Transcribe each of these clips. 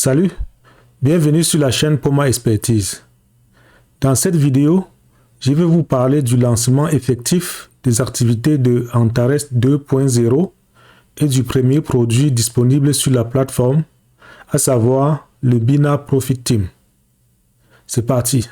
Salut, bienvenue sur la chaîne Poma Expertise. Dans cette vidéo, je vais vous parler du lancement effectif des activités de Antares 2.0 et du premier produit disponible sur la plateforme, à savoir le Bina Profit Team. C'est parti.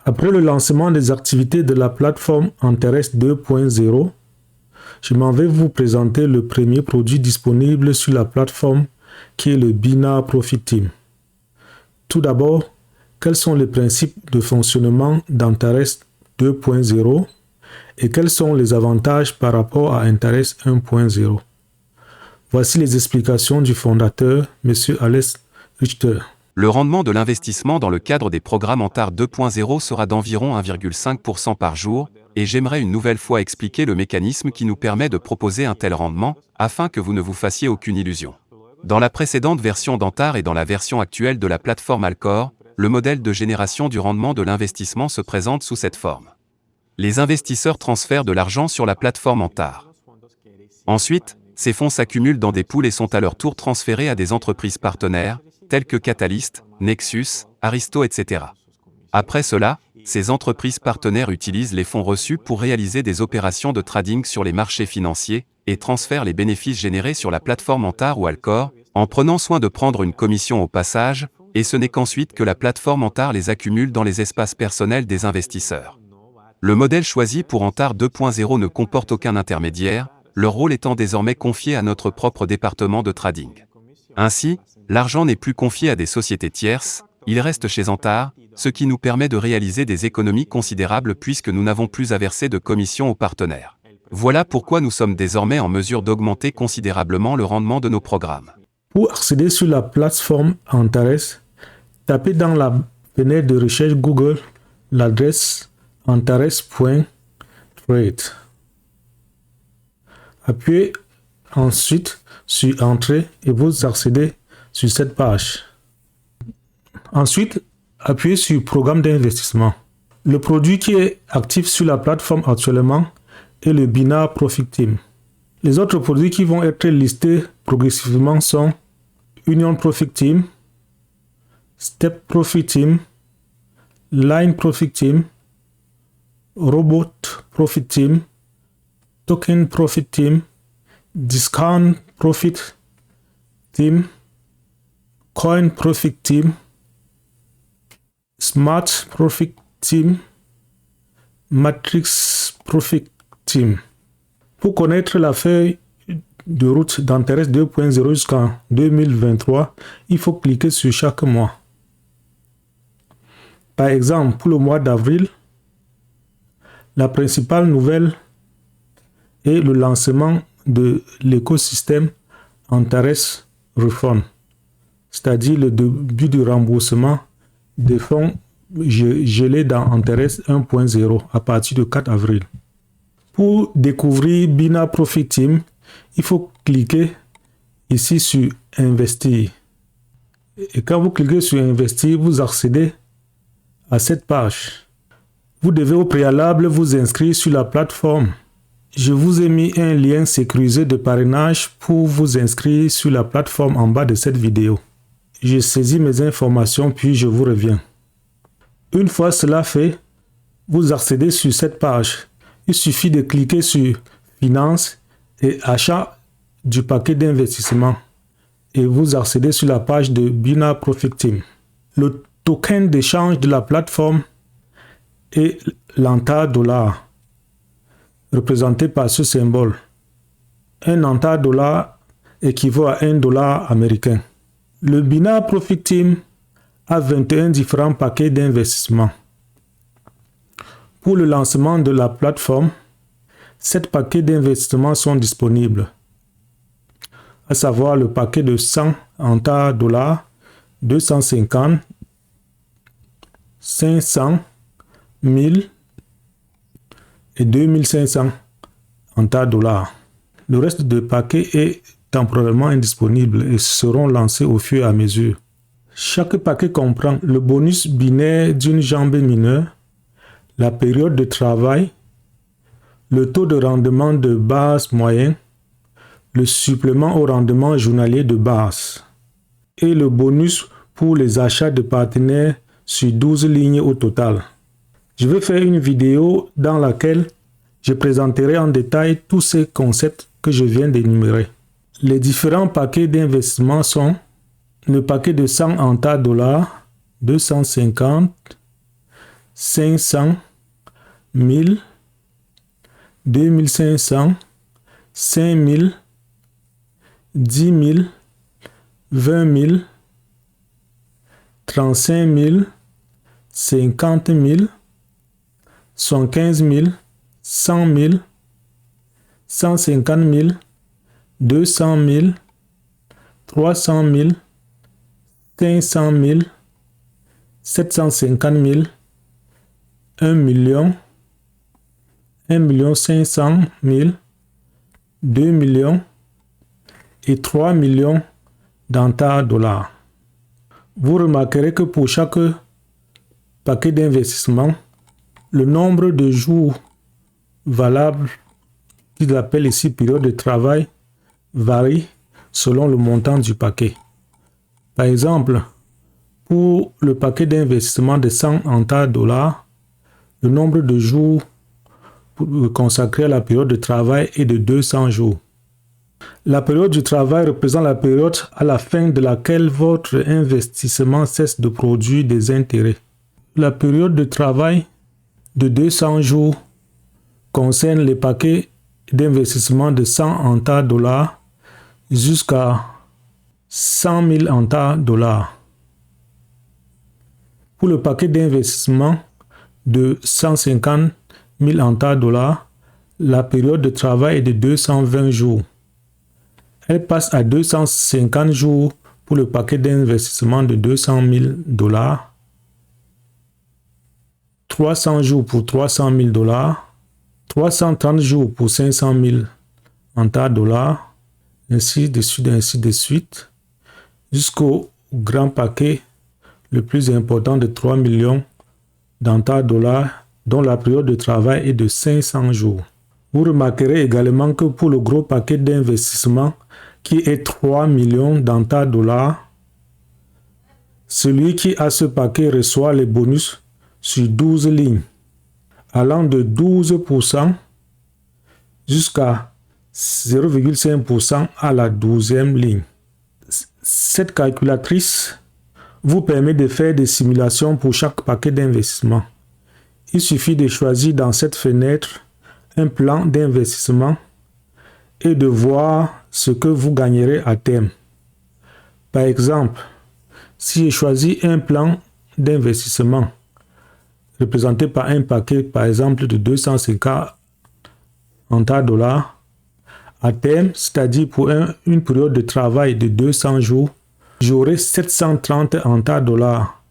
Après le lancement des activités de la plateforme Antares 2.0, je m'en vais vous présenter le premier produit disponible sur la plateforme qui est le Bina Profit Team. Tout d'abord, quels sont les principes de fonctionnement d'Antares 2.0 et quels sont les avantages par rapport à Antares 1.0. Voici les explications du fondateur, M. Alex Richter. Le rendement de l'investissement dans le cadre des programmes Antares 2.0 sera d'environ 1,5% par jour, et j'aimerais une nouvelle fois expliquer le mécanisme qui nous permet de proposer un tel rendement, afin que vous ne vous fassiez aucune illusion. Dans la précédente version d'Antares et dans la version actuelle de la plateforme Alcor, le modèle de génération du rendement de l'investissement se présente sous cette forme. Les investisseurs transfèrent de l'argent sur la plateforme Antares. Ensuite, ces fonds s'accumulent dans des pools et sont à leur tour transférés à des entreprises partenaires, telles que Catalyst, Nexus, Aristo, etc. Après cela, ces entreprises partenaires utilisent les fonds reçus pour réaliser des opérations de trading sur les marchés financiers et transfèrent les bénéfices générés sur la plateforme Antares ou Alcor, en prenant soin de prendre une commission au passage, et ce n'est qu'ensuite que la plateforme Antares les accumule dans les espaces personnels des investisseurs. Le modèle choisi pour Antares 2.0 ne comporte aucun intermédiaire, leur rôle étant désormais confié à notre propre département de trading. Ainsi, l'argent n'est plus confié à des sociétés tierces, il reste chez Antares, ce qui nous permet de réaliser des économies considérables puisque nous n'avons plus à verser de commissions aux partenaires. Voilà pourquoi nous sommes désormais en mesure d'augmenter considérablement le rendement de nos programmes. Pour accéder sur la plateforme Antares, tapez dans la fenêtre de recherche Google l'adresse antares.trade. Appuyez ensuite sur Entrée et vous accédez sur cette page. Ensuite, appuyez sur Programme d'investissement. Le produit qui est actif sur la plateforme actuellement est le Bina Profit Team. Les autres produits qui vont être listés progressivement sont Union Profit Team, Step Profit Team, Line Profit Team, Robot Profit Team, Token Profit Team, Discount Profit Team, Coin Profit Team, Smart Profit Team, Matrix Profit Team. Pour connaître la feuille de route d'Antares 2.0 jusqu'en 2023, il faut cliquer sur chaque mois. Par exemple, pour le mois d'avril, la principale nouvelle est le lancement de l'écosystème Antares Refund, c'est-à-dire le début du remboursement des fonds gelés dans Antares 1.0 à partir du 4 avril. Pour découvrir Bina Profit Team, il faut cliquer ici sur Investir. Et quand vous cliquez sur Investir, vous accédez à cette page. Vous devez au préalable vous inscrire sur la plateforme. Je vous ai mis un lien sécurisé de parrainage pour vous inscrire sur la plateforme en bas de cette vidéo. Je saisis mes informations puis je vous reviens. Une fois cela fait, vous accédez sur cette page. Il suffit de cliquer sur Finances et Achat du paquet d'investissement et vous accédez sur la page de Bina Profit Team. Le token d'échange de la plateforme est l'Antares dollar, représenté par ce symbole. Un Antares dollar équivaut à $1 américain. Le Bina Profit Team a 21 différents paquets d'investissement. Pour le lancement de la plateforme, 7 paquets d'investissement sont disponibles, à savoir le paquet de 100 Antares dollars, 250, 500, 1000 et 2500 Antares dollars. Le reste des paquets est temporairement indisponible et seront lancés au fur et à mesure. Chaque paquet comprend le bonus binaire d'une jambe mineure, la période de travail le taux de rendement de base moyen, le supplément au rendement journalier de base et le bonus pour les achats de partenaires sur 12 lignes au total. Je vais faire une vidéo dans laquelle je présenterai en détail tous ces concepts que je viens d'énumérer. Les différents paquets d'investissement sont le paquet de 100 en tas dollars, 250, 500, 1000, 2500, 5000, 10 000, 20 000, 35 000, 50 000, 115 000, 100 000, 150 000, 200 000, 300 000, 500 000, 750 000, 1 million, 1 500 000, 2 millions et 3 millions dans tas dollars. Vous remarquerez que pour chaque paquet d'investissement, le nombre de jours valables, qu'ils appellent ici période de travail, varie selon le montant du paquet. Par exemple, pour le paquet d'investissement de 100 en tas dollars, le nombre de jours consacré à la période de travail est de 200 jours. La période du travail représente la période à la fin de laquelle votre investissement cesse de produire des intérêts. La période de travail de 200 jours concerne les paquets d'investissement de 100 en tas dollars jusqu'à 100 000 en tas dollars. Pour le paquet d'investissement de 150 000 en tas dollars, la période de travail est de 220 jours. Elle passe à 250 jours pour le paquet d'investissement de 200 000 dollars, 300 jours pour 300 000 dollars, 330 jours pour 500 000 en tas dollars, ainsi de suite, jusqu'au grand paquet le plus important de 3 millions en tas dollars, dont la période de travail est de 500 jours. Vous remarquerez également que pour le gros paquet d'investissement qui est 3 millions en tas dollars, celui qui a ce paquet reçoit les bonus sur 12 lignes, allant de 12% jusqu'à 0,5% à la 12e ligne. Cette calculatrice vous permet de faire des simulations pour chaque paquet d'investissement. Il suffit de choisir dans cette fenêtre un plan d'investissement et de voir ce que vous gagnerez à terme. Par exemple, si je choisis un plan d'investissement représenté par un paquet, par exemple, de 250 en tas dollars, à terme, c'est-à-dire pour une période de travail de 200 jours, j'aurai 730 en tas dollars,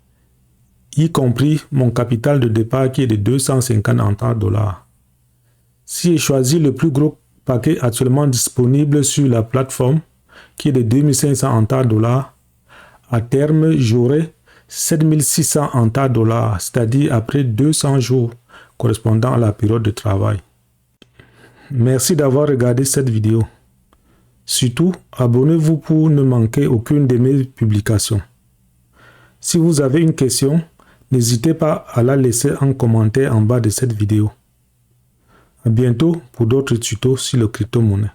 y compris mon capital de départ qui est de 250 en tas dollars. Si je choisis le plus gros paquet actuellement disponible sur la plateforme, qui est de 2500 en tas dollars, à terme, j'aurai 7600 en tas dollars, c'est-à-dire après 200 jours correspondant à la période de travail. Merci d'avoir regardé cette vidéo. Surtout, abonnez-vous pour ne manquer aucune de mes publications. Si vous avez une question, n'hésitez pas à la laisser en commentaire en bas de cette vidéo. À bientôt pour d'autres tutos sur le crypto-monnaie.